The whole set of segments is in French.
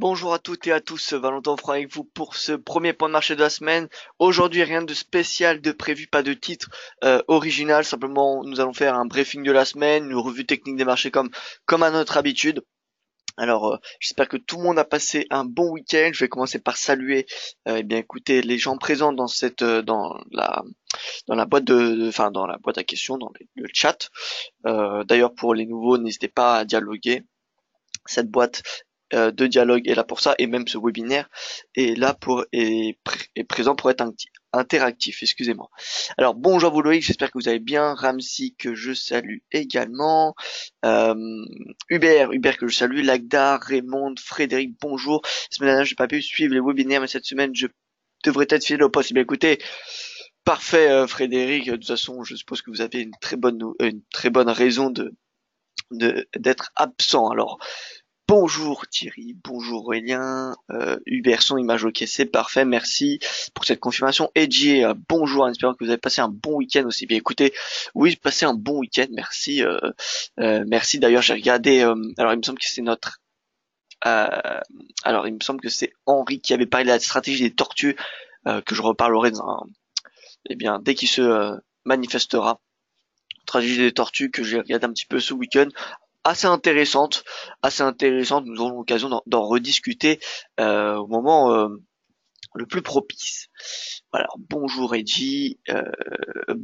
Bonjour à toutes et à tous, Valentin Franc avec vous pour ce premier point de marché de la semaine. Aujourd'hui, rien de spécial de prévu, pas de titre original, simplement nous allons faire un briefing de la semaine, une revue technique des marchés comme à notre habitude. Alors, j'espère que tout le monde a passé un bon week-end. Je vais commencer par saluer, eh bien, écoutez, les gens présents dans cette, dans la boîte enfin, dans la boîte à questions, le chat. D'ailleurs, pour les nouveaux, n'hésitez pas à dialoguer. Cette boîte de dialogue est là pour ça, et même ce webinaire est présent pour être interactif, excusez-moi. Alors bonjour à vous Loïc, j'espère que vous allez bien. Ramsey que je salue également. Hubert que je salue. Lagdar, Raymond, Frédéric, bonjour. La semaine dernière, j'ai pas pu suivre les webinaires, mais cette semaine, je devrais être fidèle au poste. Eh bien écoutez, parfait Frédéric. De toute façon, je suppose que vous avez une très bonne raison d'être absent. Alors, bonjour Thierry, bonjour Aurélien, Hubert son image ok, c'est parfait, merci pour cette confirmation. Edgy, bonjour, en espérant que vous avez passé un bon week-end aussi. Bien écoutez, oui, j'ai passé un bon week-end, merci. Merci d'ailleurs, j'ai regardé, alors il me semble que c'est euh, alors il me semble que c'est Henri qui avait parlé de la stratégie des tortues, que je reparlerai eh bien, dès qu'il se manifestera. Stratégie des tortues que j'ai regardé un petit peu ce week-end, assez intéressante, assez intéressante. Nous aurons l'occasion d'en rediscuter au moment le plus propice. Voilà, bonjour Edgy,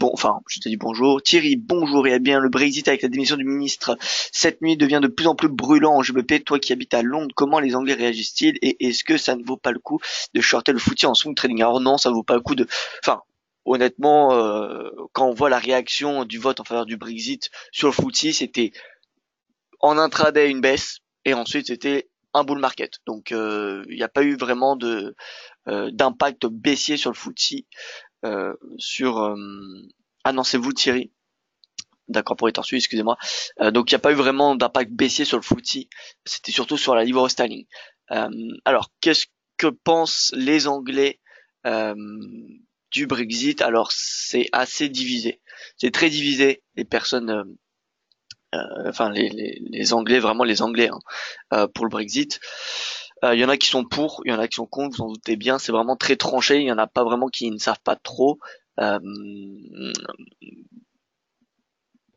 enfin, je te dis bonjour. Thierry, bonjour et bien. Le Brexit avec la démission du ministre cette nuit devient de plus en plus brûlant en GBP. Toi qui habites à Londres, comment les Anglais réagissent-ils et est-ce que ça ne vaut pas le coup de shorter le footy en swing trading? Alors non, ça ne vaut pas le coup de. Enfin, honnêtement, quand on voit la réaction du vote en faveur du Brexit sur le footy, c'était en intraday une baisse et ensuite c'était un bull market. Donc il n'y a pas eu vraiment de d'impact baissier sur le FTSE. Sur ah non, c'est vous Thierry. D'accord, pour les tortues, excusez-moi. Donc il n'y a pas eu vraiment d'impact baissier sur le FTSE. C'était surtout sur la livre sterling. Alors qu'est-ce que pensent les Anglais euh, du Brexit? Alors c'est assez divisé. C'est très divisé. Les personnes enfin les Anglais, vraiment les Anglais, hein, pour le Brexit. Il y en a qui sont pour, il y en a qui sont contre, vous en doutez bien, c'est vraiment très tranché, il y en a pas vraiment qui ne savent pas trop. Euh,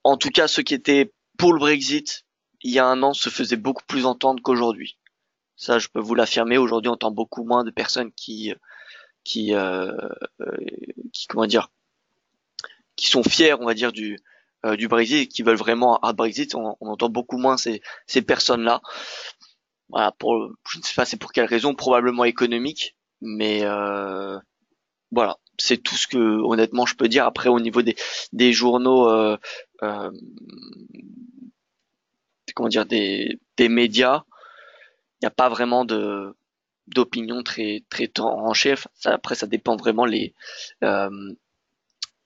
En tout cas, ceux qui étaient pour le Brexit, il y a un an, se faisaient beaucoup plus entendre qu'aujourd'hui. Ça, je peux vous l'affirmer. Aujourd'hui, on entend beaucoup moins de personnes qui, euh, euh, comment dire, qui sont fiers, on va dire, du Brexit, qui veulent vraiment un Brexit. On entend beaucoup moins ces personnes-là. Voilà, je ne sais pas c'est pour quelle raison, probablement économique, mais voilà, c'est tout ce que honnêtement je peux dire. Après, au niveau des journaux, euh, comment dire, des médias, il n'y a pas vraiment de d'opinion très tranchée. Enfin, ça, après, ça dépend vraiment euh,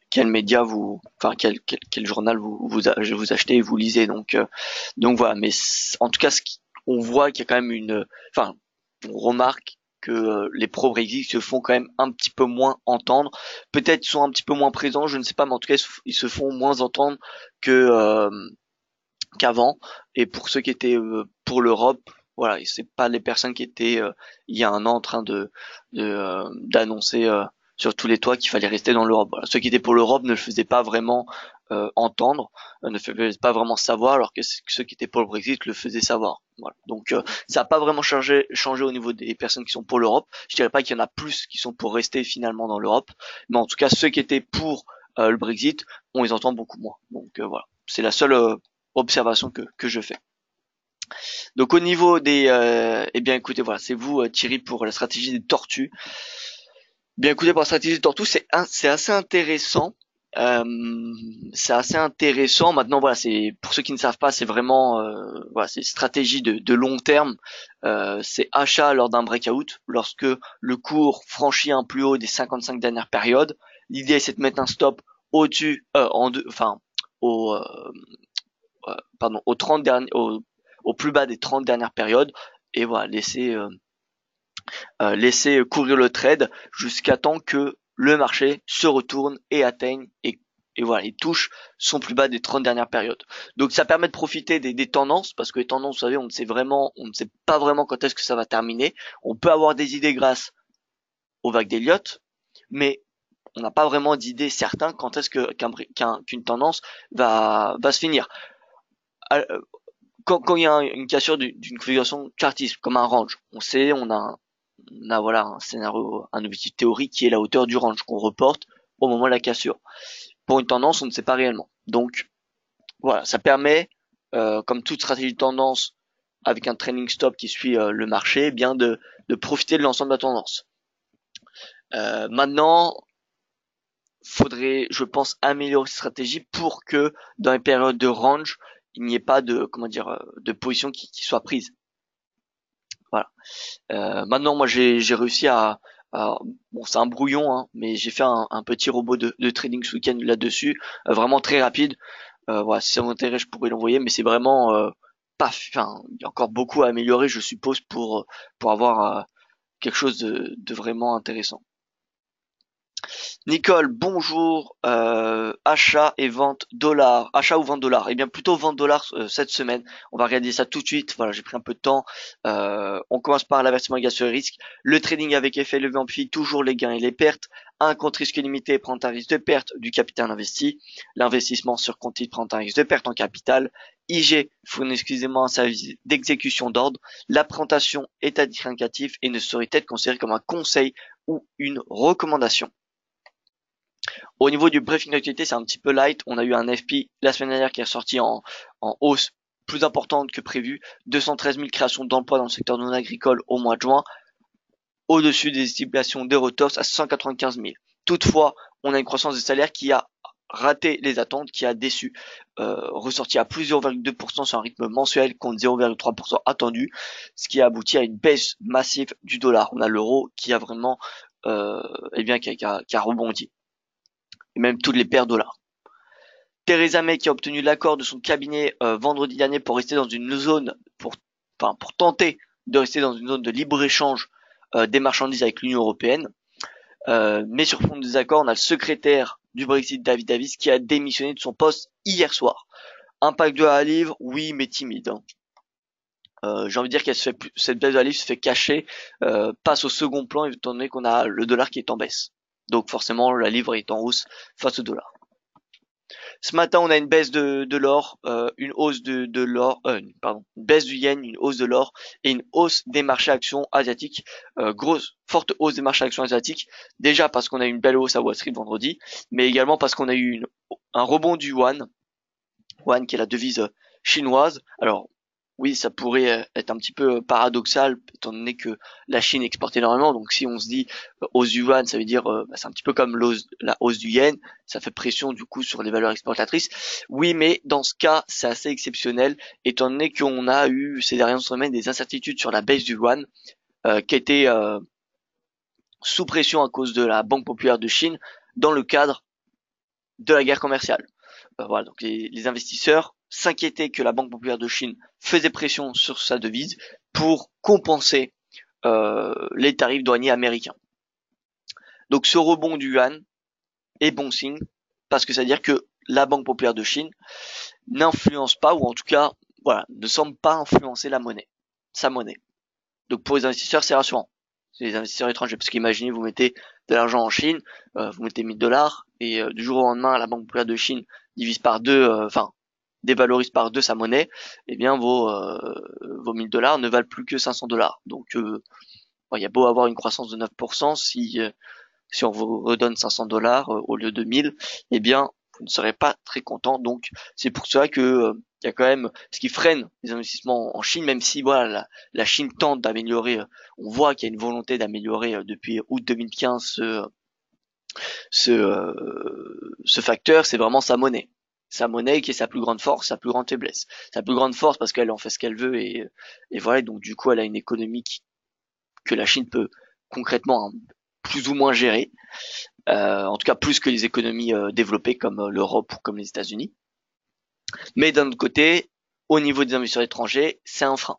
quel média enfin quel journal vous achetez et vous lisez. Donc voilà. Mais en tout cas, on voit qu'il y a quand même enfin, on remarque que les pro-Brexit se font quand même un petit peu moins entendre. Peut-être sont un petit peu moins présents, je ne sais pas, mais en tout cas, ils se font moins entendre que qu'avant. Et pour ceux qui étaient pour l'Europe, voilà, et c'est pas les personnes qui étaient il y a un an en train d'annoncer sur tous les toits qu'il fallait rester dans l'Europe. Voilà. Ceux qui étaient pour l'Europe ne le faisaient pas vraiment entendre, ne faisaient pas vraiment savoir, alors que ceux qui étaient pour le Brexit le faisaient savoir. Voilà. Donc ça n'a pas vraiment changé au niveau des personnes qui sont pour l'Europe. Je dirais pas qu'il y en a plus qui sont pour rester finalement dans l'Europe, mais en tout cas ceux qui étaient pour le Brexit, on les entend beaucoup moins. Donc voilà, c'est la seule observation que je fais. Donc au niveau eh bien écoutez, voilà, c'est vous Thierry pour la stratégie des tortues. Bien écoutez, pour la stratégie des tortues, c'est assez intéressant. Euh, c'est assez intéressant. Maintenant, voilà, c'est pour ceux qui ne savent pas, c'est vraiment voilà, c'est une stratégie de long terme. C'est achat lors d'un breakout, lorsque le cours franchit un plus haut des 55 dernières périodes. L'idée, c'est de mettre un stop au-dessus, enfin, au, pardon, au plus bas des 30 dernières périodes et voilà, laisser courir le trade jusqu'à temps que le marché se retourne et atteigne et et voilà, il touche son plus bas des 30 dernières périodes. Donc ça permet de profiter des tendances, parce que les tendances, vous savez, on ne sait pas vraiment quand est-ce que ça va terminer. On peut avoir des idées grâce aux vagues d'Elliott, mais on n'a pas vraiment d'idée certaine quand est-ce que qu'une tendance va se finir. Quand il y a une cassure d'une configuration chartiste, comme un range, on sait, on a voilà un scénario, un objectif théorique qui est la hauteur du range qu'on reporte au moment de la cassure. Pour une tendance, on ne sait pas réellement. Donc voilà, ça permet, comme toute stratégie de tendance, avec un trailing stop qui suit le marché, eh bien de profiter de l'ensemble de la tendance. Maintenant, faudrait, je pense, améliorer cette stratégie pour que dans les périodes de range, il n'y ait pas de, comment dire, de position qui soit prise. Voilà. Maintenant, moi, j'ai réussi bon, c'est un brouillon, hein, mais j'ai fait un petit robot de trading ce week-end là-dessus, vraiment très rapide. Voilà, si ça vous intéresse, je pourrais l'envoyer, mais c'est vraiment pas, enfin, il y a encore beaucoup à améliorer, je suppose, pour avoir quelque chose de vraiment intéressant. Nicole, bonjour. Achat et vente dollars. Achat ou vente dollars? Eh bien, plutôt vente dollars cette semaine. On va regarder ça tout de suite. Voilà, j'ai pris un peu de temps. On commence par l'avertissement égal sur les risques. Le trading avec effet levé amplifie toujours les gains et les pertes. Un compte risque limité prend un risque de perte du capital investi. L'investissement sur compte titre prend un risque de perte en capital. IG fournit exclusivement un service d'exécution d'ordre. La présentation est à titre indicatif et ne saurait être considérée comme un conseil ou une recommandation. Au niveau du briefing d'actualité, c'est un petit peu light. On a eu un FP la semaine dernière qui est sorti en hausse plus importante que prévu. 213 000 créations d'emplois dans le secteur non agricole au mois de juin, au-dessus des estimations d'Eurotos à 195 000. Toutefois, on a une croissance des salaires qui a raté les attentes, qui a déçu, ressorti à plus 0,2% sur un rythme mensuel contre 0,3% attendu, ce qui a abouti à une baisse massive du dollar. On a l'euro qui a vraiment, qui a rebondi, et même toutes les paires dollars. Theresa May qui a obtenu l'accord de son cabinet vendredi dernier pour rester dans une zone, pour tenter de rester dans une zone de libre-échange des marchandises avec l'Union européenne. Mais sur fond de désaccord, on a le secrétaire du Brexit, David Davis, qui a démissionné de son poste hier soir. Impact de la livre, oui, mais timide. Hein. J'ai envie de dire cette baisse de la livre se fait cacher, passe au second plan étant donné qu'on a le dollar qui est en baisse. Donc forcément, la livre est en hausse face au dollar. Ce matin, on a une baisse de l'or, une hausse de l'or, une baisse du yen, une hausse de l'or et une hausse des marchés actions asiatiques. Forte hausse des marchés actions asiatiques. Déjà parce qu'on a eu une belle hausse à Wall Street vendredi, mais également parce qu'on a eu un rebond du yuan, qui est la devise chinoise. Alors oui, ça pourrait être un petit peu paradoxal, étant donné que la Chine exporte énormément. Donc si on se dit hausse du yuan, ça veut dire c'est un petit peu comme la hausse du yen, ça fait pression du coup sur les valeurs exportatrices. Oui, mais dans ce cas, c'est assez exceptionnel, étant donné qu'on a eu ces dernières semaines des incertitudes sur la baisse du yuan, qui était sous pression à cause de la Banque populaire de Chine, dans le cadre de la guerre commerciale. Voilà, donc les investisseurs s'inquiétaient que la Banque populaire de Chine faisait pression sur sa devise pour compenser les tarifs douaniers américains. Donc ce rebond du yuan est bon signe parce que ça veut dire que la Banque populaire de Chine n'influence pas, ou en tout cas voilà, ne semble pas influencer sa monnaie. Donc pour les investisseurs, c'est rassurant. C'est les investisseurs étrangers, parce qu'imaginez, vous mettez de l'argent en Chine, vous mettez 1000 dollars, et du jour au lendemain, la Banque populaire de Chine divise par deux, dévalorise par deux sa monnaie, eh bien vos 1000 dollars ne valent plus que 500 dollars. Donc il y a beau avoir une croissance de 9%, si on vous redonne 500 dollars au lieu de 1000, eh bien vous ne serez pas très content. Donc c'est pour ça que il y a quand même ce qui freine les investissements en Chine, même si voilà la Chine tente d'améliorer. On voit qu'il y a une volonté d'améliorer depuis août 2015 ce facteur, c'est vraiment sa monnaie. Sa monnaie qui est sa plus grande force, sa plus grande faiblesse. Sa plus grande force parce qu'elle en fait ce qu'elle veut et voilà, donc du coup elle a une économie que la Chine peut concrètement plus ou moins gérer, en tout cas plus que les économies développées comme l'Europe ou comme les États-Unis. Mais d'un autre côté, au niveau des investisseurs étrangers, c'est un frein.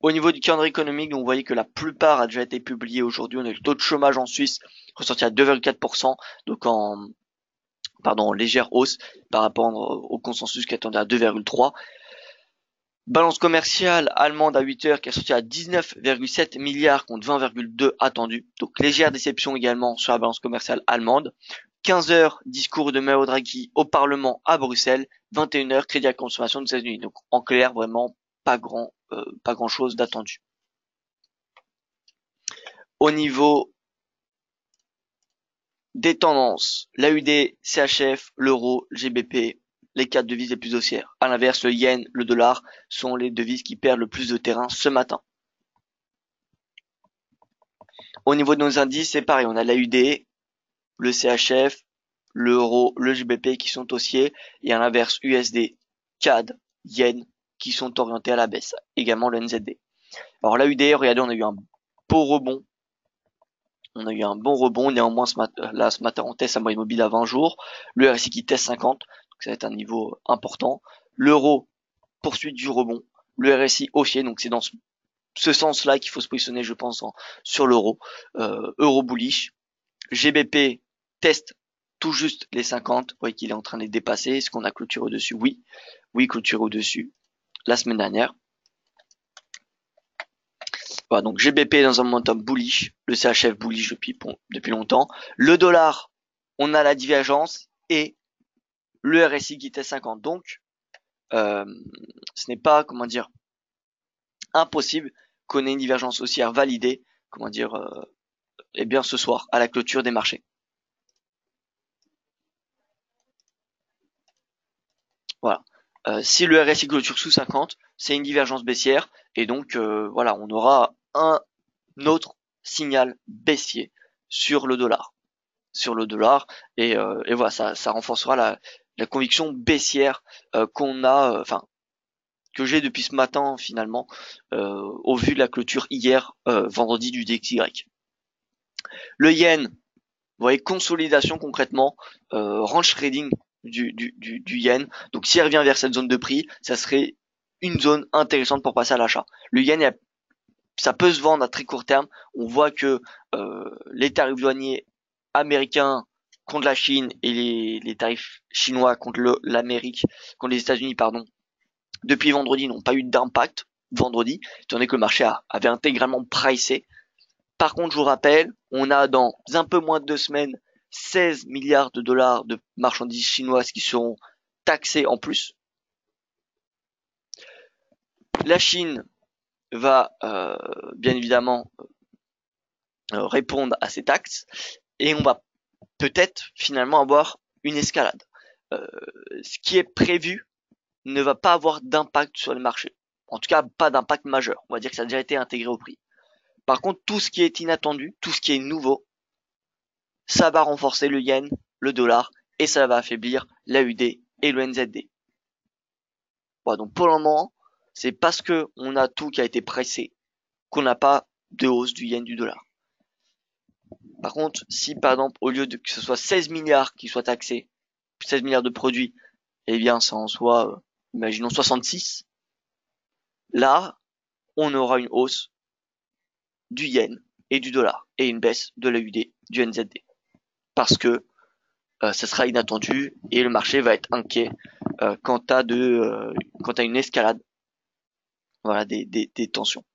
Au niveau du calendrier économique, donc vous voyez que la plupart a déjà été publié aujourd'hui. On a le taux de chômage en Suisse ressorti à 2,4%, donc en légère hausse par rapport au consensus qui attendait à 2,3%. Balance commerciale allemande à 8 heures qui est sortie à 19,7 milliards contre 20,2 attendus. Donc légère déception également sur la balance commerciale allemande. 15 heures, discours de Mario Draghi au Parlement à Bruxelles. 21 heures, crédit à consommation des États-Unis. Donc en clair, vraiment pas grand chose d'attendu. Au niveau des tendances, l'AUD, CHF, l'euro, le GBP, les 4 devises les plus haussières. À l'inverse, le yen, le dollar sont les devises qui perdent le plus de terrain ce matin. Au niveau de nos indices, c'est pareil. On a l'AUD, le CHF, l'euro, le GBP qui sont haussiers. Et à l'inverse, USD, CAD, yen qui sont orientés à la baisse. Également le NZD. Alors l'AUD, regardez, on a eu un beau rebond. Néanmoins ce matin on teste la moyenne mobile à 20 jours, le RSI qui teste 50, donc ça va être un niveau important. L'euro poursuit du rebond, le RSI haussier, donc c'est dans ce sens-là qu'il faut se positionner, je pense, sur l'euro. Euro bullish. GBP teste tout juste les 50, vous voyez qu'il est en train de les dépasser. Est-ce qu'on a clôturé au-dessus? Oui, clôturé au-dessus la semaine dernière. Voilà, donc GBP est dans un momentum bullish, le CHF bullish depuis longtemps. Le dollar, on a la divergence et le RSI qui était 50. Donc, ce n'est pas, impossible qu'on ait une divergence haussière validée, ce soir à la clôture des marchés. Voilà. Si le RSI clôture sous 50, c'est une divergence baissière et donc on aura un autre signal baissier sur le dollar. Et voilà, ça renforcera la conviction baissière que j'ai depuis ce matin finalement au vu de la clôture hier vendredi du DXY. Le yen, vous voyez, consolidation concrètement, range trading du yen. Donc s'il revient vers cette zone de prix, ça serait une zone intéressante pour passer à l'achat. Le yen, ça peut se vendre à très court terme. On voit que les tarifs douaniers américains contre la Chine et les tarifs chinois contre les États-Unis, depuis vendredi n'ont pas eu d'impact vendredi, étant donné que le marché avait intégralement pricé. Par contre, je vous rappelle, on a dans un peu moins de 2 semaines 16 milliards de dollars de marchandises chinoises qui seront taxées en plus. La Chine va bien évidemment répondre à ces taxes et on va peut-être finalement avoir une escalade. Ce qui est prévu ne va pas avoir d'impact sur le marché. En tout cas, pas d'impact majeur. On va dire que ça a déjà été intégré au prix. Par contre, tout ce qui est inattendu, tout ce qui est nouveau, ça va renforcer le yen, le dollar, et ça va affaiblir l'AUD et le NZD. Voilà, donc pour le moment, c'est parce que on a tout qui a été pressé qu'on n'a pas de hausse du yen, du dollar. Par contre, si par exemple, au lieu de que ce soit 16 milliards qui soient taxés, 16 milliards de produits, eh bien ça en soit, imaginons 66, là, on aura une hausse du yen et du dollar et une baisse de l'AUD, du NZD. Parce que ça sera inattendu et le marché va être inquiet quant à une escalade des tensions.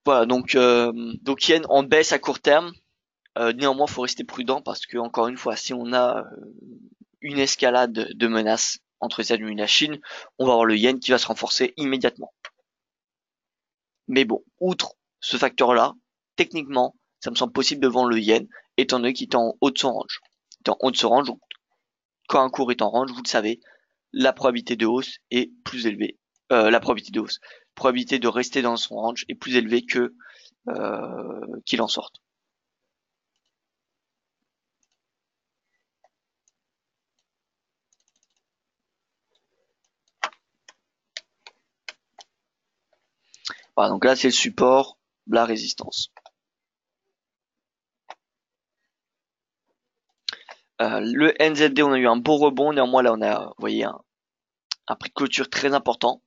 Voilà, donc yen en baisse à court terme. Néanmoins, faut rester prudent parce que encore une fois, si on a une escalade de menaces entre les États-Unis et la Chine, on va avoir le yen qui va se renforcer immédiatement. Mais bon, outre ce facteur-là, techniquement, ça me semble possible de vendre le yen, étant donné qu'il est en haut de son range. Il est en haut de son range, donc quand un cours est en range, vous le savez, la probabilité de hausse est plus élevée. La probabilité de rester dans son range est plus élevée que qu'il en sorte. Voilà, donc là c'est le support, la résistance. Le NZD, on a eu un beau rebond. Néanmoins, là, on a, vous voyez, un prix de clôture très important.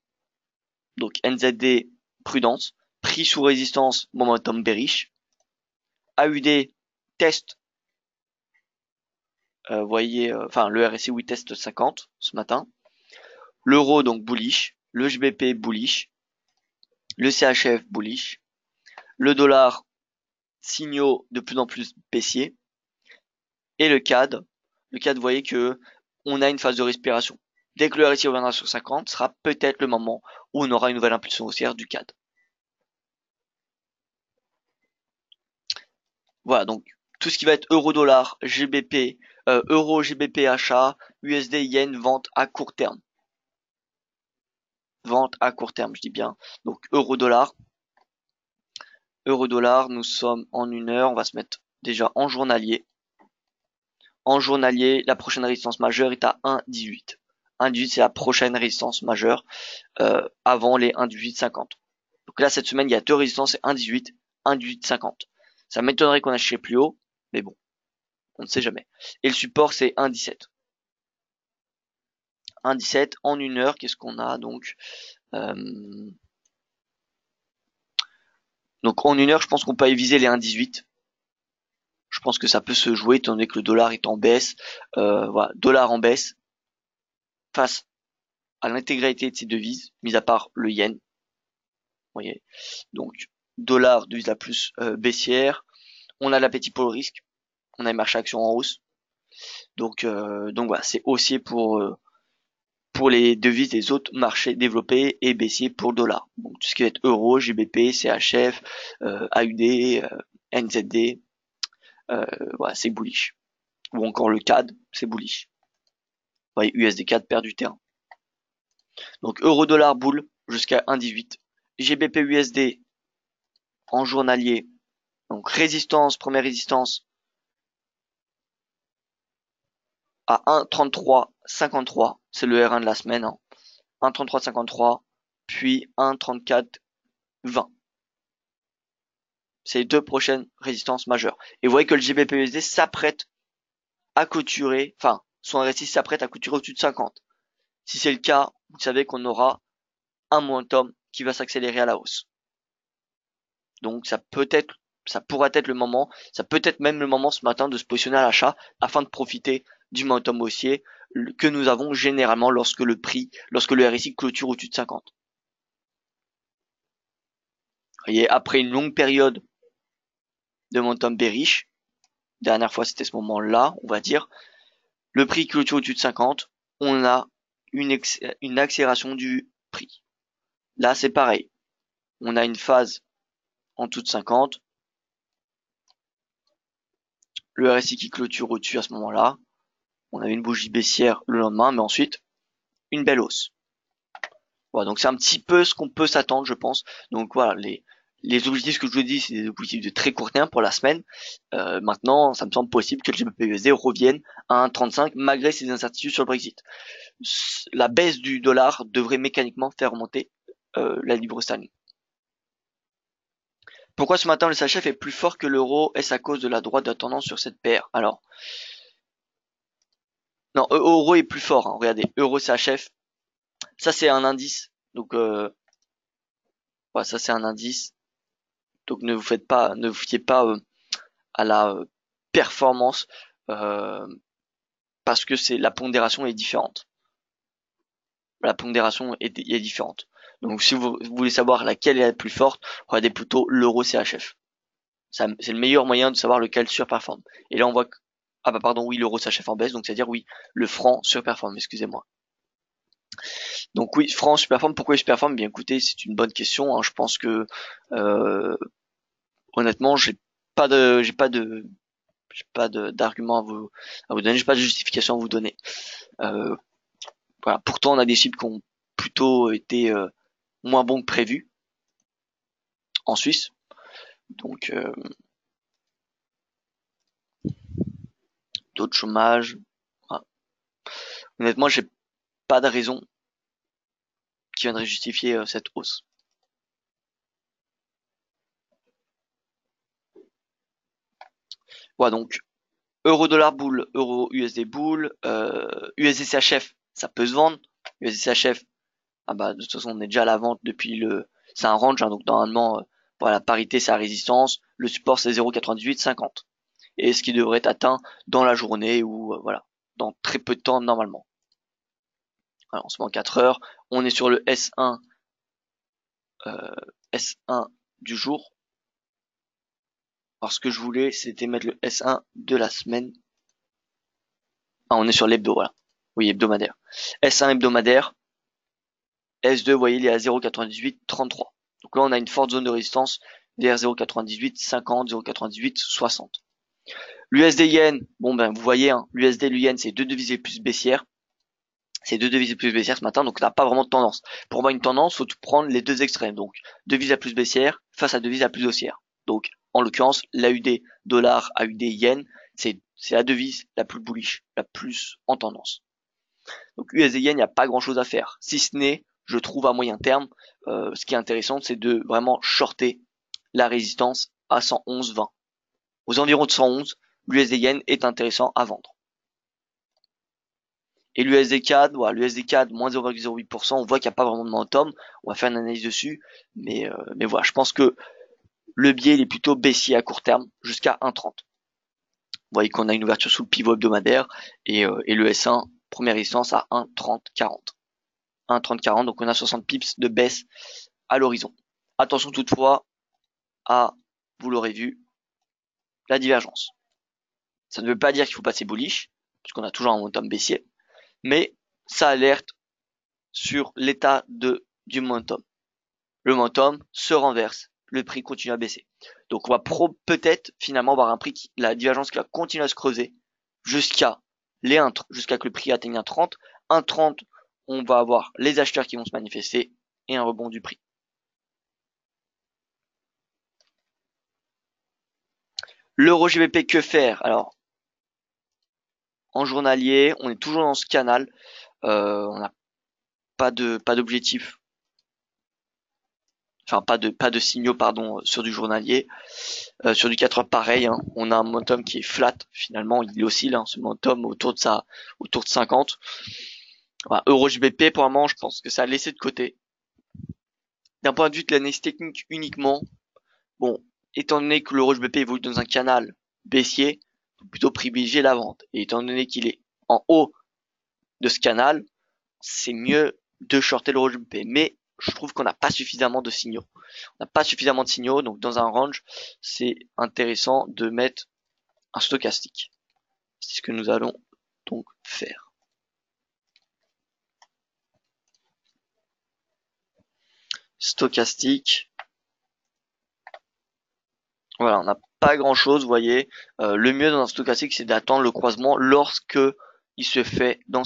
Donc NZD, prudence. Prix sous résistance, momentum bearish. AUD, test. Vous voyez, enfin le RSI, oui, test 50 ce matin. L'euro, donc bullish. Le GBP, bullish. Le CHF, bullish. Le dollar, signaux de plus en plus baissiers. Et le CAD, vous voyez que on a une phase de respiration. Dès que le RSI reviendra sur 50, sera peut-être le moment où on aura une nouvelle impulsion haussière du CAD. Voilà, donc tout ce qui va être euro-dollar, GBP, euro, GBP achat, USD, yen, vente à court terme. Vente à court terme, je dis bien. Donc euro-dollar. Euro-dollar, nous sommes en 1 heure. On va se mettre déjà en journalier. En journalier, la prochaine résistance majeure est à 1,18. 1,18, c'est la prochaine résistance majeure avant les 1,1850. Donc là, cette semaine, il y a deux résistances, c'est 1,18, 1,1850. Ça m'étonnerait qu'on achète plus haut, mais bon, on ne sait jamais. Et le support, c'est 1,17. 1,17 en 1 heure, qu'est-ce qu'on a donc donc en 1 heure, je pense qu'on peut y viser les 1,18. Je pense que ça peut se jouer étant donné que le dollar est en baisse. Voilà, dollar en baisse face à l'intégralité de ces devises, mis à part le yen. Vous voyez. Donc dollar, devise la plus baissière. On a l'appétit pour le risque. On a les marchés actions en hausse. Donc voilà, c'est haussier pour les devises des autres marchés développés et baissier pour le dollar. Donc tout ce qui va être euro, GBP, CHF, AUD, NZD, voilà, c'est bullish. Ou encore le CAD, c'est bullish. Vous voyez, USD CAD perd du terrain. Donc euro-dollar boule jusqu'à 1,18. GBP USD en journalier. Donc résistance, première résistance à 1,33,53. C'est le R1 de la semaine. 1,33,53. Puis 1,34,20. C'est les deux prochaines résistances majeures. Et vous voyez que le GBP USD s'apprête à clôturer, enfin, son RSI s'apprête à clôturer au-dessus de 50. Si c'est le cas, vous savez qu'on aura un momentum qui va s'accélérer à la hausse. Donc ça pourrait être le moment, ça peut être même le moment ce matin de se positionner à l'achat afin de profiter du momentum haussier que nous avons généralement lorsque le RSI clôture au-dessus de 50. Vous voyez, après une longue période de momentum bearish, dernière fois c'était ce moment-là, on va dire, le prix clôture au-dessus de 50, on a une accélération du prix. Là c'est pareil, on a une phase en dessous de 50, le RSI qui clôture au-dessus à ce moment-là, on avait une bougie baissière le lendemain, mais ensuite une belle hausse. Voilà, donc c'est un petit peu ce qu'on peut s'attendre, je pense. Donc voilà, les objectifs que je vous dis, c'est des objectifs de très court terme pour la semaine. Maintenant, ça me semble possible que le GBP/USD revienne à 1,35 malgré ces incertitudes sur le Brexit. La baisse du dollar devrait mécaniquement faire remonter la livre sterling. Pourquoi ce matin le CHF est plus fort que l'euro? Est-ce à cause de la droite de la tendance sur cette paire? Alors, non, euro est plus fort. Hein, regardez, euro CHF, ça c'est un indice. Donc voilà, ça c'est un indice. Donc ne vous fiez pas à la performance parce que la pondération est différente. La pondération est différente. Donc si vous voulez savoir laquelle est la plus forte, regardez plutôt l'euro CHF. C'est le meilleur moyen de savoir lequel surperforme. Et là on voit que ah bah pardon, oui, l'euro CHF en baisse, donc c'est-à-dire oui, le franc surperforme, excusez-moi. Donc oui, franc surperforme, pourquoi il surperforme? Bien écoutez, c'est une bonne question, hein. Je pense que honnêtement, j'ai pas d'argument à vous donner, j'ai pas de justification à vous donner. Voilà. Pourtant, on a des chiffres qui ont plutôt été moins bons que prévu en Suisse. Donc, taux de chômage. Voilà. Honnêtement, j'ai pas de raison qui viendrait justifier cette hausse. Voilà, donc Euro dollar boule, euro USD boule, USD CHF, ça peut se vendre. USD CHF, ah bah de toute façon on est déjà à la vente depuis c'est un range, hein, donc normalement voilà, parité c'est la résistance, le support c'est 0,9850 et ce qui devrait être atteint dans la journée ou voilà, dans très peu de temps normalement. Alors, on se met en 4 heures, on est sur le S1 S1 du jour. Alors ce que je voulais c'était mettre le S1 de la semaine. Ah, on est sur l'hebdo, voilà. Oui, hebdomadaire. S1 hebdomadaire. S2, vous voyez, il est à 0,9833. Donc là, on a une forte zone de résistance vers 0,9850, 0,9860. L'USD yen, bon ben vous voyez, hein, l'USD et l'yen, c'est deux devises les plus baissières. C'est deux devises les plus baissières ce matin, donc on n'a pas vraiment de tendance. Pour moi, une tendance, faut prendre les deux extrêmes. Donc, devise la plus baissière face à devise la plus haussière. Donc, en l'occurrence, l'AUD dollar, AUD yen, c'est la devise la plus bullish, la plus en tendance. Donc USD yen, il n'y a pas grand chose à faire. Si ce n'est, je trouve à moyen terme, ce qui est intéressant, c'est de vraiment shorter la résistance à 111,20. Aux environs de 111, l'USD yen est intéressant à vendre. Et l'USD CAD, voilà, l'USD CAD, moins 0,08%, on voit qu'il n'y a pas vraiment de momentum. On va faire une analyse dessus. Mais voilà, je pense que le biais, il est plutôt baissier à court terme, jusqu'à 1,30. Vous voyez qu'on a une ouverture sous le pivot hebdomadaire et le S1, première résistance à 1,3040. 1,3040, donc on a 60 pips de baisse à l'horizon. Attention toutefois à, vous l'aurez vu, la divergence. Ça ne veut pas dire qu'il faut passer bullish, puisqu'on a toujours un momentum baissier, mais ça alerte sur l'état du momentum. Le momentum se renverse, le prix continue à baisser. Donc on va peut-être finalement avoir un prix la divergence qui va continuer à se creuser jusqu'à jusqu'à que le prix atteigne 1,30. 1,30, on va avoir les acheteurs qui vont se manifester et un rebond du prix. L'euro GBP, que faire? Alors, en journalier, on est toujours dans ce canal. On n'a pas d'objectif. Enfin, pas de signaux, pardon, sur du journalier. Sur du 4 heures, pareil, hein, on a un momentum qui est flat, finalement, il oscille, hein, ce momentum autour de 50. Voilà, euro GBP, pour le moment, je pense que ça a laissé de côté. D'un point de vue de l'analyse technique uniquement, bon, étant donné que l'euro GBP évolue dans un canal baissier, faut plutôt privilégier la vente. Et étant donné qu'il est en haut de ce canal, c'est mieux de shorter l'euro GBP. Mais je trouve qu'on n'a pas suffisamment de signaux. On n'a pas suffisamment de signaux, donc dans un range, c'est intéressant de mettre un stochastique. C'est ce que nous allons donc faire. Stochastique. Voilà, on n'a pas grand chose, vous voyez. Le mieux dans un stochastique, c'est d'attendre le croisement lorsque il se fait dans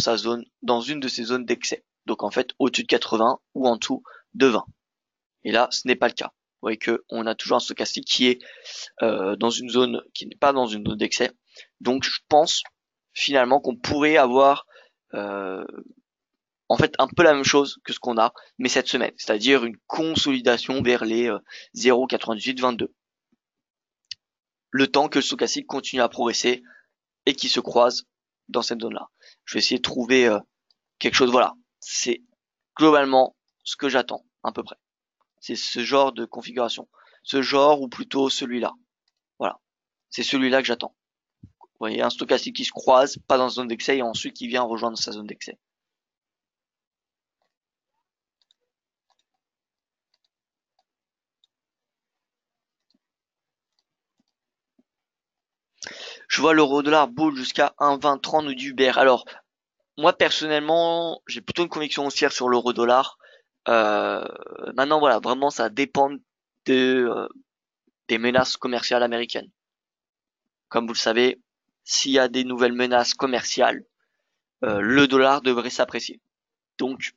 une de ces zones d'excès. Donc en fait, au-dessus de 80 ou en dessous de 20. Et là, ce n'est pas le cas. Vous voyez que on a toujours un stochastique qui est dans une zone qui n'est pas dans une zone d'excès. Donc je pense finalement qu'on pourrait avoir en fait un peu la même chose que ce qu'on a, mais cette semaine, c'est-à-dire une consolidation vers les 0,9822. Le temps que le stochastique continue à progresser et qu'il se croise dans cette zone-là. Je vais essayer de trouver quelque chose, voilà. C'est globalement ce que j'attends, à peu près. C'est ce genre de configuration. Ce genre, ou plutôt celui-là. Voilà. C'est celui-là que j'attends. Vous voyez, un stochastique qui se croise, pas dans la zone d'excès, et ensuite qui vient rejoindre sa zone d'excès. Je vois l'euro dollar boule jusqu'à 1,2030 ou du Uber. Alors, moi personnellement, j'ai plutôt une conviction haussière sur l'euro dollar. Maintenant, voilà, vraiment, ça dépend des menaces commerciales américaines. Comme vous le savez, s'il y a des nouvelles menaces commerciales, le dollar devrait s'apprécier. Donc,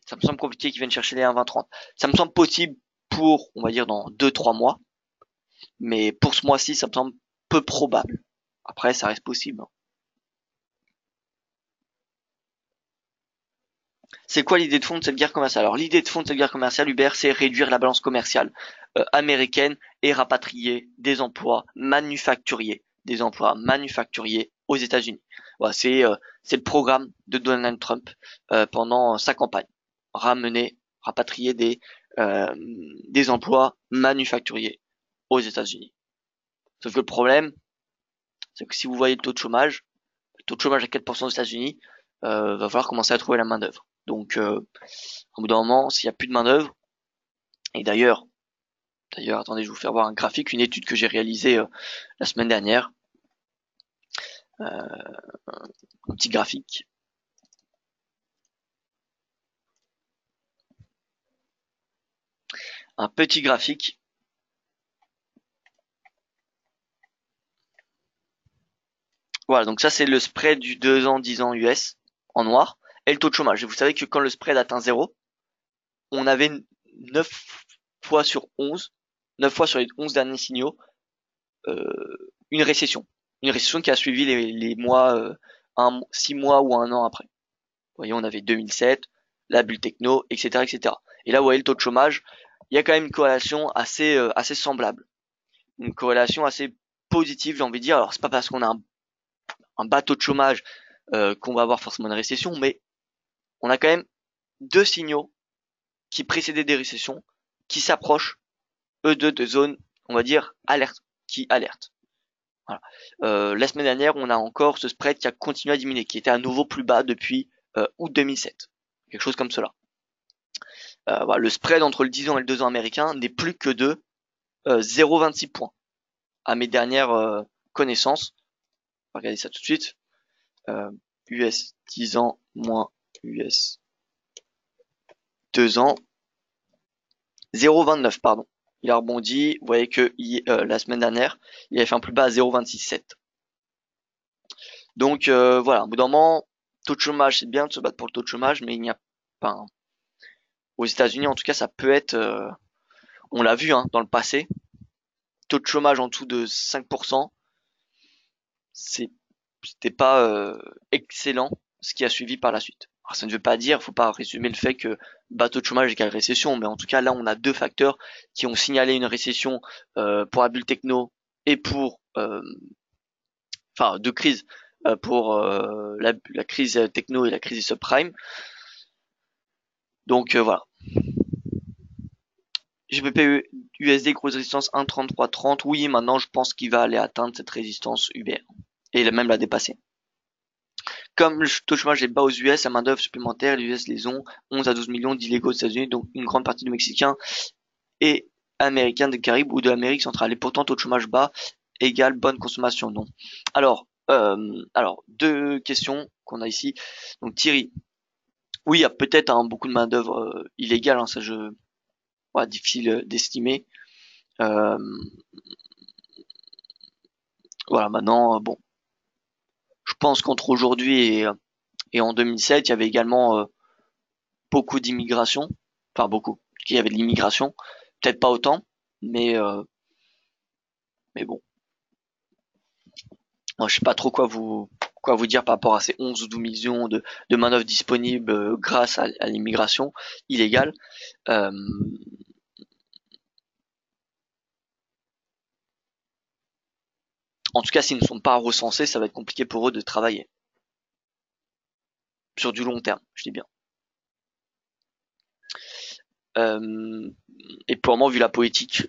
ça me semble compliqué qu'ils viennent chercher les 1,2030. Ça me semble possible pour, on va dire, dans 2-3 mois. Mais pour ce mois-ci, ça me semble peu probable. Après, ça reste possible. C'est quoi l'idée de fond de cette guerre commerciale? Alors l'idée de fond de cette guerre commerciale, Uber, c'est réduire la balance commerciale américaine et rapatrier des emplois manufacturiers des emplois manufacturiers aux États-Unis. Voilà, c'est le programme de Donald Trump pendant sa campagne. Rapatrier des emplois manufacturiers aux États-Unis. Sauf que le problème, c'est que si vous voyez le taux de chômage à 4% aux États-Unis, va falloir commencer à trouver la main d'œuvre. Donc, au bout d'un moment, s'il n'y a plus de main d'œuvre, et d'ailleurs, attendez, je vais vous faire voir un graphique, une étude que j'ai réalisée la semaine dernière, un petit graphique. Un petit graphique. Voilà, donc ça c'est le spread du 2 ans, 10 ans US en noir et le taux de chômage. Et vous savez que quand le spread atteint 0, on avait 9 fois sur 11, 9 fois sur les 11 derniers signaux, une récession. Une récession qui a suivi les mois, 6 mois ou un an après. Vous voyez, on avait 2007, la bulle techno, etc., etc. Et là, vous voyez le taux de chômage, il y a quand même une corrélation assez semblable. Une corrélation assez positive, j'ai envie de dire. Alors, c'est pas parce qu'on a un bas taux de chômage qu'on va avoir forcément une récession, mais on a quand même deux signaux qui précédaient des récessions, qui s'approchent, eux deux, de zones, on va dire, qui alertent. Voilà. La semaine dernière, on a encore ce spread qui a continué à diminuer, qui était à nouveau plus bas depuis août 2007. Quelque chose comme cela. Voilà, le spread entre le 10 ans et le 2 ans américain n'est plus que de 0,26 points. À mes dernières connaissances, on va regarder ça tout de suite. US 10 ans moins US 2 ans. 0,29 pardon. Il a rebondi. Vous voyez que la semaine dernière, il avait fait un plus bas à 0,267. Donc voilà, au bout d'un moment, taux de chômage, c'est bien de se battre pour le taux de chômage, mais il n'y a pas. Aux États-Unis, en tout cas, ça peut être, on l'a vu dans le passé, taux de chômage en dessous de 5%, c'était pas excellent ce qui a suivi par la suite. Alors, ça ne veut pas dire, faut pas résumer le fait que taux de chômage égale récession, mais en tout cas là on a deux facteurs qui ont signalé une récession pour la bulle techno et pour, enfin deux crises pour la crise techno et la crise des subprimes. Donc voilà. GBP USD grosse résistance 1,3330. Oui, maintenant je pense qu'il va aller atteindre cette résistance UBR et même la dépasser. Comme le taux de chômage est bas aux US, la main-d'œuvre supplémentaire, les US les ont 11 à 12 millions d'illégaux aux États-Unis, donc une grande partie de Mexicains et Américains des Caraïbes ou de l'Amérique centrale. Et pourtant, taux de chômage bas égale bonne consommation, non. Alors, deux questions qu'on a ici. Donc Thierry, oui, il y a peut-être beaucoup de main-d'œuvre illégale, ça difficile d'estimer. Voilà, maintenant, bon, je pense qu'entre aujourd'hui et en 2007, il y avait également beaucoup d'immigration, enfin beaucoup, il y avait de l'immigration, peut-être pas autant, mais bon, moi, je sais pas trop quoi vous dire par rapport à ces 11 ou 12 millions de main-d'œuvre disponibles grâce à l'immigration illégale. En tout cas, s'ils ne sont pas recensés, ça va être compliqué pour eux de travailler. Sur du long terme, je dis bien. Et pour le moment, vu la politique,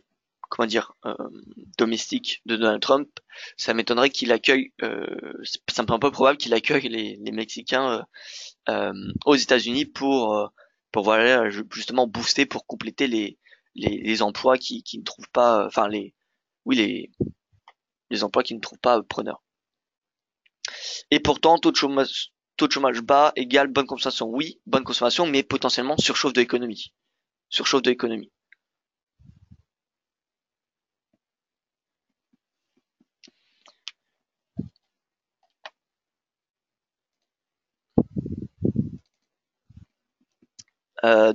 domestique de Donald Trump, ça m'étonnerait qu'il accueille, ça me paraît un peu probable qu'il accueille les Mexicains aux États-Unis pour voilà, justement booster, pour compléter les emplois qui ne trouvent pas, enfin les emplois qui ne trouvent pas preneurs. Et pourtant, taux de chômage bas égale bonne consommation. Oui, bonne consommation, mais potentiellement surchauffe de l'économie. Surchauffe de l'économie.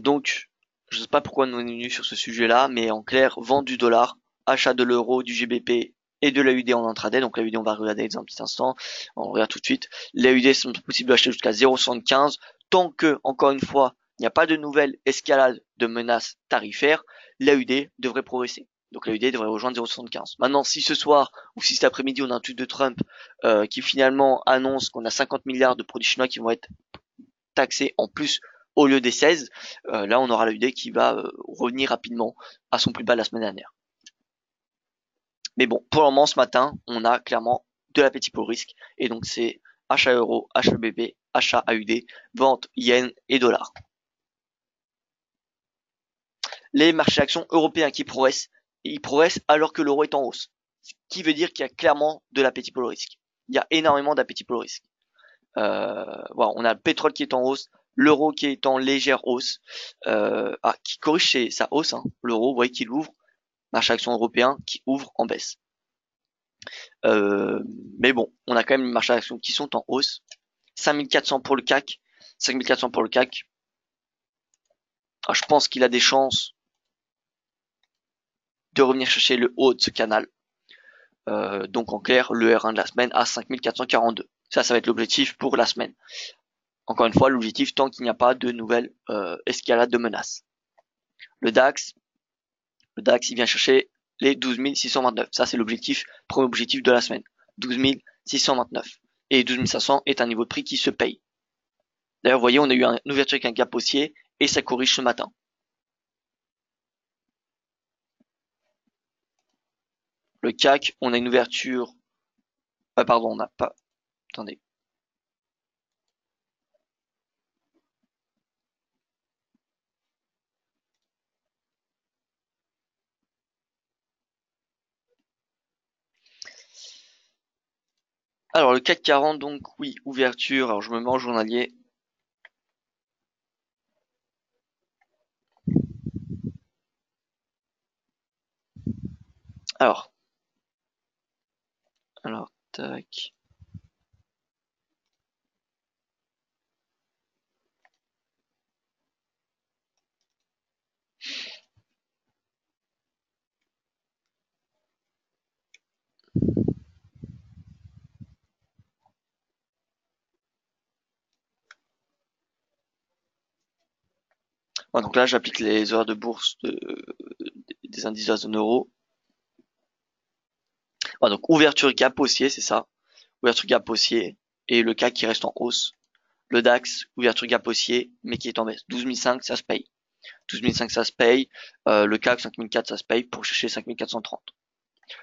Donc, je sais pas pourquoi nous on est venu sur ce sujet-là, mais en clair, vente du dollar, achat de l'euro, du GBP et de l'AUD en intraday. Donc l'AUD, on va regarder dans un petit instant. On regarde tout de suite. L'AUD, c'est possible d'acheter jusqu'à 0,75. Tant que, encore une fois, il n'y a pas de nouvelle escalade de menaces tarifaires, l'AUD devrait progresser. Donc la USD devrait rejoindre 0,75. Maintenant, si ce soir ou si cet après-midi on a un tweet de Trump qui finalement annonce qu'on a 50 milliards de produits chinois qui vont être taxés en plus au lieu des 16, là on aura la USD qui va revenir rapidement à son plus bas la semaine dernière. Mais bon, pour le moment ce matin, on a clairement de l'appétit pour le risque et donc c'est achat euro, achat BB, achat AUD, vente yen et dollars. Les marchés actions européens qui progressent, ils progressent alors que l'euro est en hausse. Ce qui veut dire qu'il y a clairement de l'appétit pour le risque. Il y a énormément d'appétit pour le risque. Voilà, on a le pétrole qui est en hausse, l'euro qui est en légère hausse, qui corrige sa hausse, hein. L'euro, vous voyez qu'il ouvre, marché action européen qui ouvre en baisse. Mais bon, on a quand même les marchés actions qui sont en hausse. 5400 pour le CAC, 5400 pour le CAC. Alors, je pense qu'il a des chances de revenir chercher le haut de ce canal. Donc en clair, le R1 de la semaine à 5442. Ça va être l'objectif pour la semaine. Encore une fois, l'objectif tant qu'il n'y a pas de nouvelles escalades de menaces. Le DAX, il vient chercher les 12 629. Ça, c'est l'objectif, premier objectif de la semaine. 12 629. Et 12 500 est un niveau de prix qui se paye. D'ailleurs, vous voyez, on a eu une ouverture avec un gap haussier et ça corrige ce matin. Le CAC, on a une ouverture. Pardon, on n'a pas. Attendez. Alors le CAC 40, donc oui, ouverture. Alors je me mets en journalier. Alors, tac. Ouais, donc là, j'applique les horaires de bourse des indices de la zone euro. Ouais, donc ouverture gap haussier, c'est ça. Ouverture gap haussier et le CAC qui reste en hausse. Le DAX, ouverture gap haussier, mais qui est en baisse. 12 500, ça se paye. 12 500, ça se paye. Le CAC 5004, ça se paye pour chercher 5430.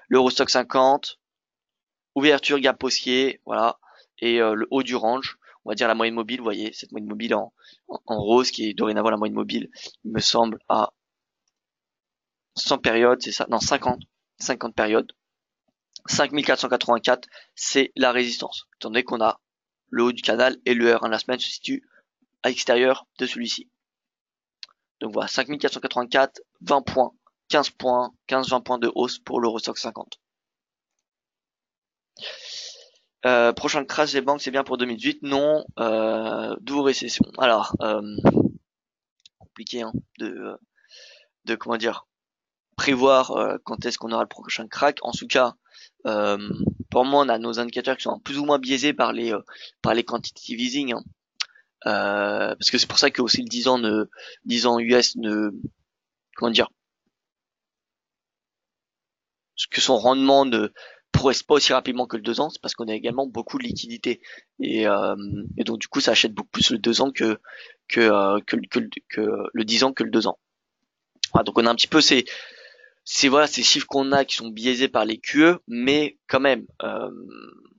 L'Eurostock 50, ouverture gap haussier, voilà. Et le haut du range, on va dire la moyenne mobile, vous voyez, cette moyenne mobile en rose qui est dorénavant la moyenne mobile, il me semble à 100 périodes, c'est ça, non 50 périodes. 5484, c'est la résistance. Étant donné qu'on a le haut du canal et le R1 de la semaine se situe à l'extérieur de celui-ci. Donc voilà, 5484, 20 points, 15 points, 15-20 points de hausse pour l'Eurostock 50. Prochain crash des banques, c'est bien pour 2018. Non, d'où récession. Alors, compliqué hein, de comment dire prévoir quand est-ce qu'on aura le prochain crack. En tout cas, pour moi, on a nos indicateurs qui sont plus ou moins biaisés par les quantitative easing. Hein. Parce que c'est pour ça que aussi le 10 ans US ne, comment dire, que son rendement ne progresse pas aussi rapidement que le 2 ans, c'est parce qu'on a également beaucoup de liquidités et donc du coup ça achète beaucoup plus le 2 ans que le 10 ans que le 2 ans. Voilà, donc on a un petit peu ces chiffres qu'on a qui sont biaisés par les QE, mais quand même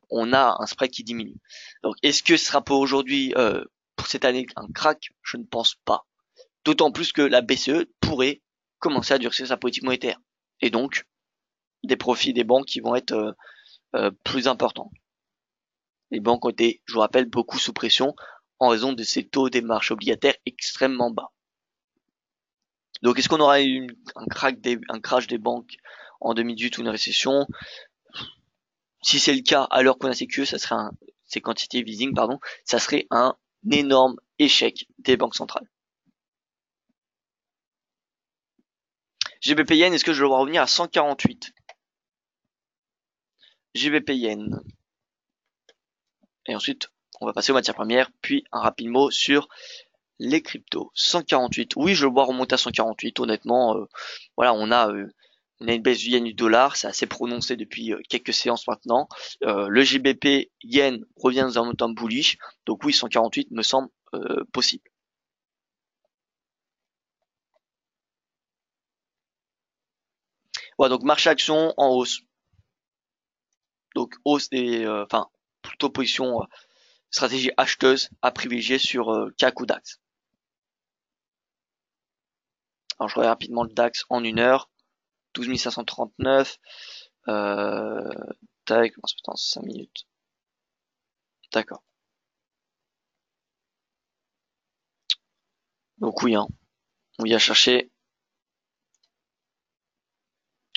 on a un spread qui diminue. Donc est-ce que ce sera pour aujourd'hui pour cette année un crack? Je ne pense pas. D'autant plus que la BCE pourrait commencer à durcir sa politique monétaire. Et donc, des profits des banques qui vont être plus importants. Les banques ont été, je vous rappelle, beaucoup sous pression en raison de ces taux des marchés obligataires extrêmement bas. Donc, est-ce qu'on aura un crash des banques en 2018 ou une récession? Si c'est le cas, à l'heure qu'on a ces QE, ça serait ces quantitative easing, pardon, ça serait un énorme échec des banques centrales. GBP Yen, est-ce que je dois revenir à 148? GBP Yen. Et ensuite, on va passer aux matières premières, puis un rapide mot sur les cryptos. 148. Oui, je le vois remonter à 148. Honnêtement, voilà, on a On a une baisse du yen du dollar, c'est assez prononcé depuis quelques séances maintenant. Le GBP yen revient dans un momentum bullish, donc oui, 148 me semble possible. Voilà, donc marché action en hausse. Donc hausse des, enfin plutôt position stratégie acheteuse à privilégier sur CAC ou DAX. Alors je regarde rapidement le DAX en une heure, 12 539. Tac, on se met en 5 minutes. D'accord. Donc oui, hein, on vient chercher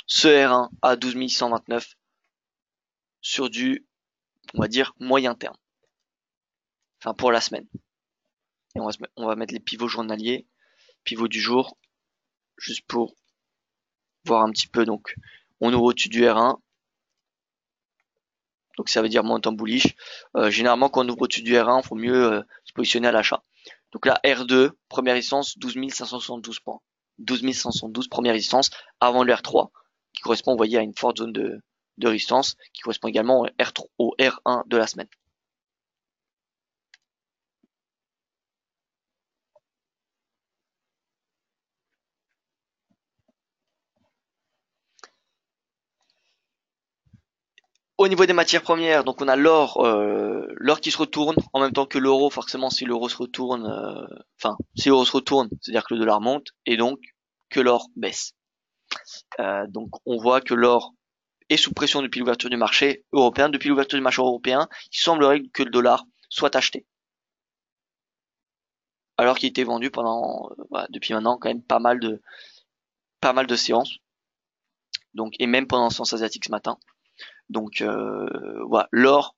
ce R1 à 12 129 sur du, on va dire, moyen terme. Enfin, pour la semaine. Et on va mettre les pivots journaliers, pivot du jour, juste pour voir un petit peu. Donc, on ouvre au-dessus du R1. Donc, ça veut dire momentum bullish. Généralement, quand on ouvre au-dessus du R1, il faut mieux se positionner à l'achat. Donc là, R2, première résistance, 12 572 points. 12 572, première résistance, avant le R3, qui correspond, vous voyez, à une forte zone de résistance, qui correspond également au R1 de la semaine. Au niveau des matières premières, donc on a l'or qui se retourne en même temps que l'euro. Forcément, si l'euro se retourne, si l'euro se retourne, c'est-à-dire que le dollar monte et donc que l'or baisse. Donc on voit que l'or est sous pression depuis l'ouverture du marché européen. Depuis l'ouverture du marché européen, il semblerait que le dollar soit acheté, alors qu'il était vendu pendant, depuis maintenant quand même pas mal de séances. Donc et même pendant la séance asiatique ce matin. Donc voilà, l'or,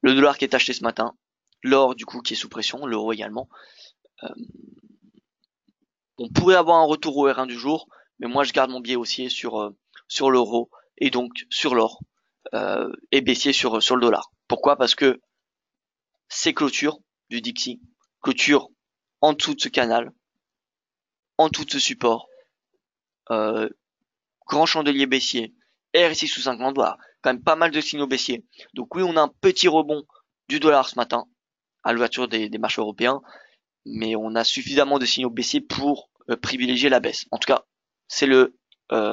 le dollar qui est acheté ce matin, l'or du coup qui est sous pression, l'euro également. On pourrait avoir un retour au R1 du jour, mais moi je garde mon biais haussier sur l'euro et donc sur l'or et baissier sur le dollar. Pourquoi? Parce que ces clôtures du Dixie, clôture en dessous de ce canal, en dessous de ce support, euh, grand chandelier baissier, RSI sous 50 dollars, quand même pas mal de signaux baissiers. Donc oui, on a un petit rebond du dollar ce matin à l'ouverture des marchés européens, mais on a suffisamment de signaux baissiers pour privilégier la baisse. En tout cas, c'est le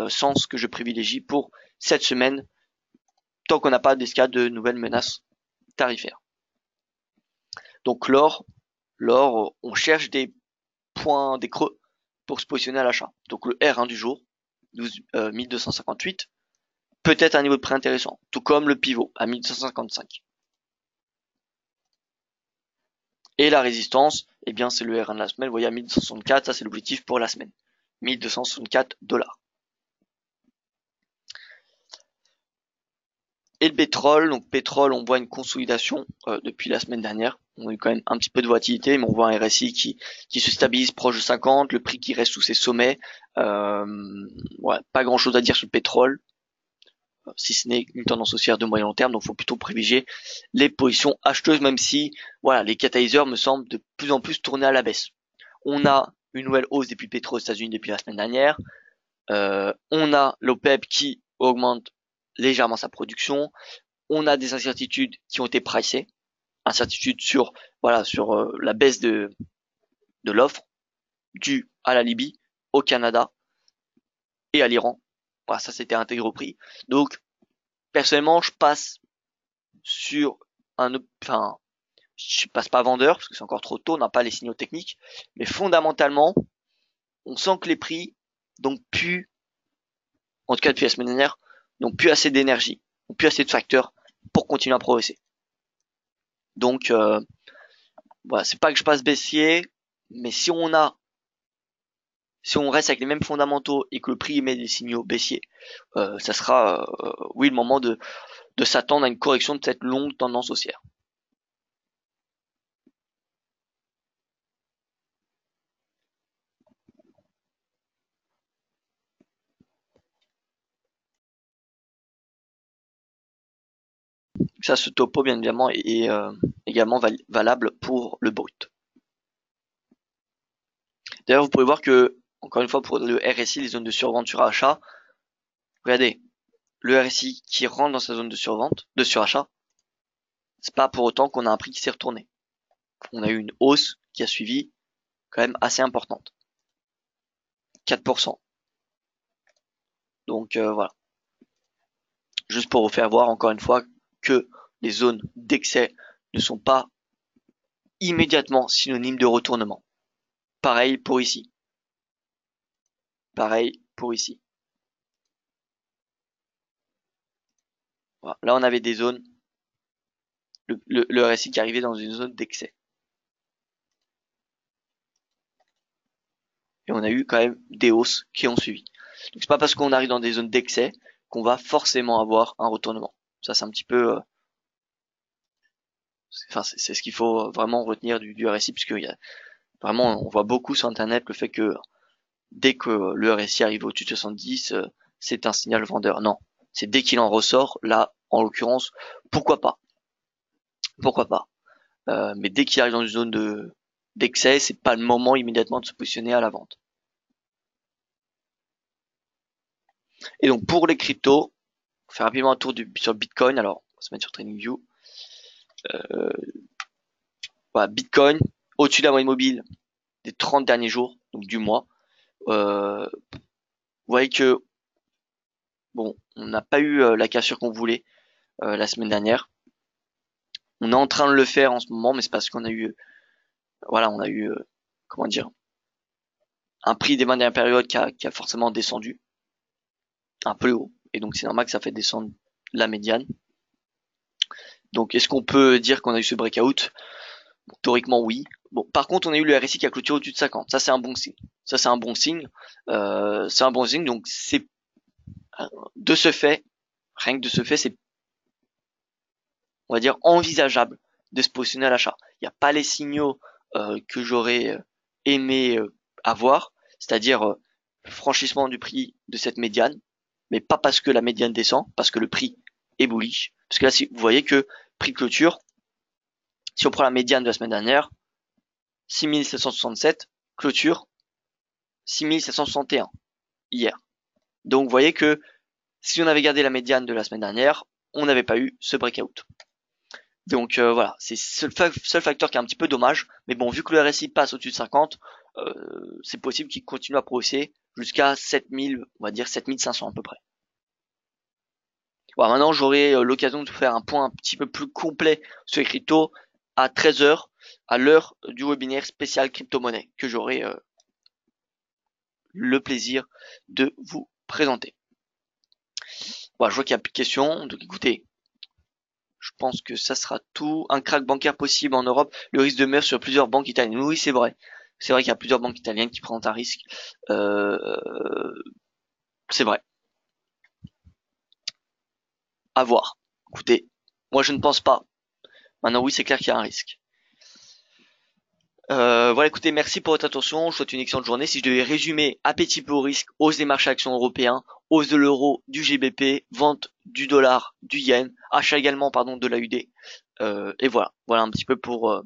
sens que je privilégie pour cette semaine, tant qu'on n'a pas d'escalade de nouvelles menaces tarifaires. Donc l'or, on cherche des points, des creux pour se positionner à l'achat. Donc le R1 du jour, 1258, peut-être un niveau de prix intéressant, tout comme le pivot à 1255. Et la résistance, eh bien c'est le R1 de la semaine, vous voyez à 1264, ça c'est l'objectif pour la semaine. 1264 dollars. Et le pétrole, donc pétrole, on voit une consolidation depuis la semaine dernière. On a eu quand même un petit peu de volatilité, mais on voit un RSI qui se stabilise proche de 50, le prix qui reste sous ses sommets. Pas grand chose à dire sur le pétrole, si ce n'est une tendance haussière de moyen long terme, donc il faut plutôt privilégier les positions acheteuses, même si voilà, les catalyseurs me semblent de plus en plus tourner à la baisse. On a une nouvelle hausse des prix du pétrole aux États-Unis depuis la semaine dernière. On a l'OPEP qui augmente légèrement sa production. On a des incertitudes qui ont été pricées, incertitudes sur la baisse de l'offre due à la Libye, au Canada et à l'Iran. Voilà, ça c'était intégré au prix. Donc personnellement, je passe sur je passe pas vendeur parce que c'est encore trop tôt, on n'a pas les signaux techniques, mais fondamentalement, on sent que les prix n'ont plus, en tout cas depuis la semaine dernière, n'ont plus assez d'énergie, n'ont plus assez de facteurs pour continuer à progresser. Donc voilà, c'est pas que je passe baissier, mais si on reste avec les mêmes fondamentaux et que le prix émet des signaux baissiers, ça sera oui le moment de s'attendre à une correction de cette longue tendance haussière. Ça, ce topo, bien évidemment, est également valable pour le brut. D'ailleurs, vous pouvez voir que, encore une fois, pour le RSI, les zones de survente sur achat, Regardez, le RSI qui rentre dans sa zone de survente, de surachat, c'est pas pour autant qu'on a un prix qui s'est retourné. On a eu une hausse qui a suivi quand même assez importante. 4%. Donc voilà. Juste pour vous faire voir encore une fois que les zones d'excès ne sont pas immédiatement synonymes de retournement. Pareil pour ici. Pareil pour ici. Voilà. Là, on avait des zones, le RSI qui arrivait dans une zone d'excès. Et on a eu quand même des hausses qui ont suivi. Donc c'est pas parce qu'on arrive dans des zones d'excès qu'on va forcément avoir un retournement. Ça, c'est un petit peu, c'est ce qu'il faut vraiment retenir du RSI, puisque y a vraiment, on voit beaucoup sur Internet le fait que dès que le RSI arrive au-dessus de 70, c'est un signal vendeur. Non, c'est dès qu'il en ressort. Là, en l'occurrence, pourquoi pas, pourquoi pas. Mais dès qu'il arrive dans une zone d'excès, c'est pas le moment immédiatement de se positionner à la vente. Et donc pour les cryptos, on fait rapidement un tour sur Bitcoin. Alors, on va se mettre sur TradingView. Voilà, Bitcoin au-dessus de la moyenne mobile des 30 derniers jours, donc du mois. Vous voyez que bon, on n'a pas eu la cassure qu'on voulait la semaine dernière. On est en train de le faire en ce moment, mais c'est parce qu'on a eu, voilà, on a eu, comment dire, un prix des 20 dernières périodes qui a forcément descendu un peu haut, et donc c'est normal que ça fait descendre la médiane. Donc est-ce qu'on peut dire qu'on a eu ce breakout? Bon, théoriquement oui. Bon, par contre on a eu le RSI qui a clôturé au-dessus de 50. Ça c'est un bon signe. Ça c'est un bon signe. C'est un bon signe. Donc c'est de ce fait, rien que de ce fait, c'est, on va dire, envisageable de se positionner à l'achat. Il n'y a pas les signaux que j'aurais aimé avoir, c'est-à-dire franchissement du prix de cette médiane, mais pas parce que la médiane descend, parce que le prix est bullish. Parce que là, si vous voyez que prix de clôture, si on prend la médiane de la semaine dernière, 6767, clôture 6761 hier. Donc vous voyez que si on avait gardé la médiane de la semaine dernière, on n'avait pas eu ce breakout. Donc voilà, c'est le seul facteur qui est un petit peu dommage. Mais bon, vu que le RSI passe au-dessus de 50, c'est possible qu'il continue à progresser jusqu'à 7000, on va dire 7500 à peu près. Voilà, maintenant j'aurai l'occasion de faire un point un petit peu plus complet sur les cryptos à 13h, à l'heure du webinaire spécial crypto-monnaie que j'aurai le plaisir de vous présenter. Voilà, je vois qu'il n'y a plus de questions, donc écoutez, je pense que ça sera tout. Un crack bancaire possible en Europe, le risque demeure sur plusieurs banques italiennes. Oui, c'est vrai. C'est vrai qu'il y a plusieurs banques italiennes qui prennent un risque. C'est vrai. À voir. Écoutez, moi je ne pense pas. Maintenant, oui, c'est clair qu'il y a un risque. Voilà, écoutez, merci pour votre attention. Je vous souhaite une excellente journée. Si je devais résumer, appétit peu au risque, hausse des marchés actions européens, hausse de l'euro, du GBP, vente du dollar, du yen, achat également, pardon, de l'AUD. Et voilà, voilà un petit peu pour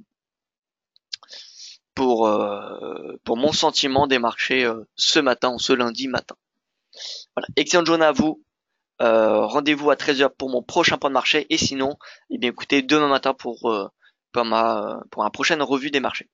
mon sentiment des marchés ce matin, ce lundi matin. Voilà, excellente journée à vous. Rendez-vous à 13h pour mon prochain point de marché. Et sinon, eh bien écoutez, demain matin pour ma prochaine revue des marchés.